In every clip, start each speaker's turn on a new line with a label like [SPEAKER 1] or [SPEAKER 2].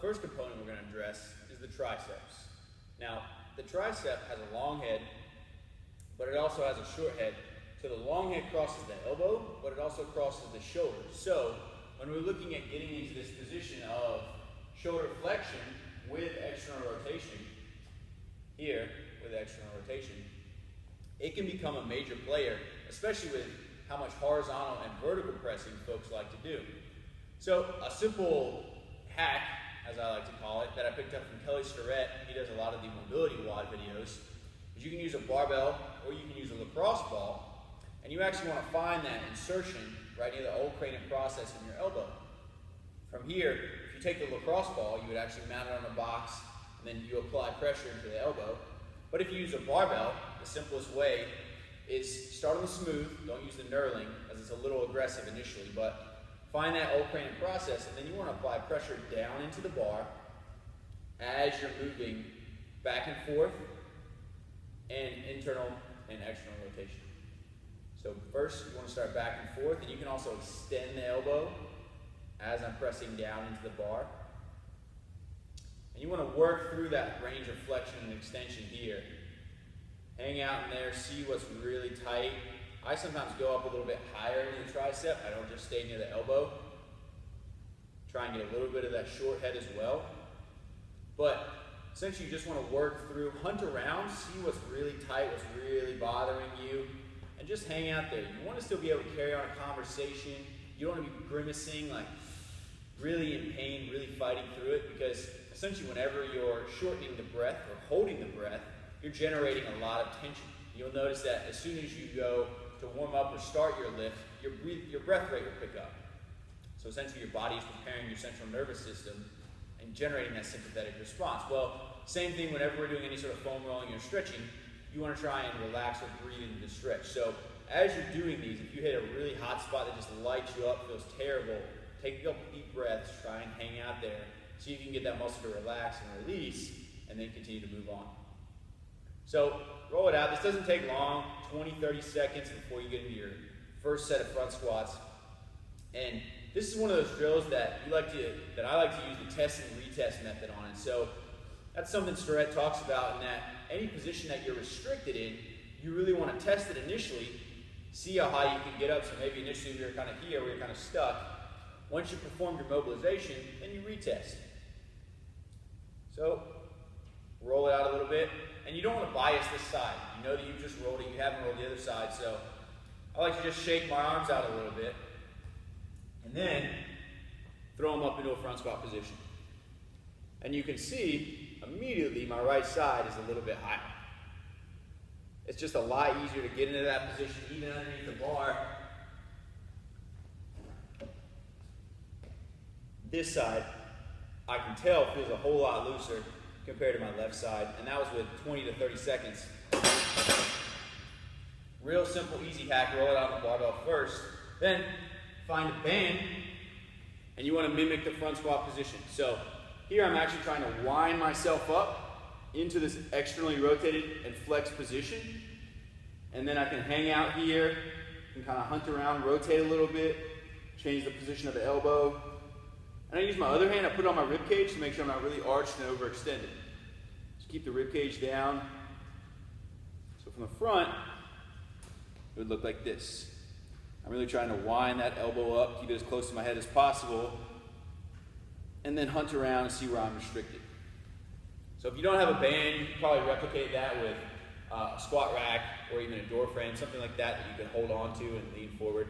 [SPEAKER 1] first component we're going to address is the triceps. Now, the tricep has a long head, but it also has a short head. So the long head crosses the elbow, but it also crosses the shoulder. So when we're looking at getting into this position of shoulder flexion with external rotation, here with external rotation, it can become a major player, especially with how much horizontal and vertical pressing folks like to do. So a simple hack, as I like to call it, that I picked up from Kelly Starrett, he does a lot of the mobility WOD videos, is you can use a barbell or you can use a lacrosse ball, and you actually want to find that insertion right near the old cranial process in your elbow. From here, if you take the lacrosse ball, you would actually mount it on a box, and then you apply pressure into the elbow. But if you use a barbell, the simplest way is start on the smooth, don't use the knurling, as it's a little aggressive initially, but find that old cranial process, and then you want to apply pressure down into the bar as you're moving back and forth, and internal and external rotation. So first, you want to start back and forth, and you can also extend the elbow as I'm pressing down into the bar. And you want to work through that range of flexion and extension here. Hang out in there, see what's really tight. I sometimes go up a little bit higher into the tricep. I don't just stay near the elbow. Try and get a little bit of that short head as well. But essentially, you just want to work through, hunt around, see what's really tight, what's really bothering you, and just hang out there. You want to still be able to carry on a conversation. You don't want to be grimacing, like really in pain, really fighting through it, because essentially whenever you're shortening the breath or holding the breath, you're generating a lot of tension. You'll notice that as soon as you go to warm up or start your lift, your breath rate will pick up. So essentially your body is preparing your central nervous system and generating that sympathetic response. Well, same thing whenever we're doing any sort of foam rolling or stretching, you want to try and relax or breathe into the stretch. So as you're doing these, if you hit a really hot spot that just lights you up, feels terrible, take a couple deep breaths, try and hang out there, see if you can get that muscle to relax and release, and then continue to move on. So roll it out. This doesn't take long, 20-30 seconds before you get into your first set of front squats. And this is one of those drills that I like to use the test and retest method on it. So that's something Starrett talks about, in that any position that you're restricted in, you really want to test it initially, see how high you can get up. So maybe initially you're kind of here, where you're kind of stuck. Once you perform your mobilization, then you retest. So roll it out a little bit, and you don't want to bias this side. You know that you've just rolled it, you haven't rolled the other side, so I like to just shake my arms out a little bit, and then throw them up into a front squat position. And you can see, immediately my right side is a little bit higher. It's just a lot easier to get into that position, even underneath the bar. This side, I can tell, feels a whole lot looser compared to my left side, and that was with 20 to 30 seconds. Real simple, easy hack. Roll it out on the barbell first. Then find a band, and you want to mimic the front squat position. So here I'm actually trying to wind myself up into this externally rotated and flexed position, and then I can hang out here and kind of hunt around, rotate a little bit, change the position of the elbow. And I use my other hand, I put it on my rib cage to make sure I'm not really arched and overextended. Just keep the rib cage down. So from the front, it would look like this. I'm really trying to wind that elbow up, keep it as close to my head as possible, and then hunt around and see where I'm restricted. So if you don't have a band, you can probably replicate that with a squat rack or even a door frame, something like that that you can hold on to and lean forward.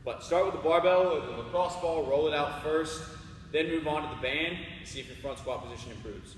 [SPEAKER 1] But start with the barbell or the lacrosse ball, roll it out first, then move on to the band, and see if your front squat position improves.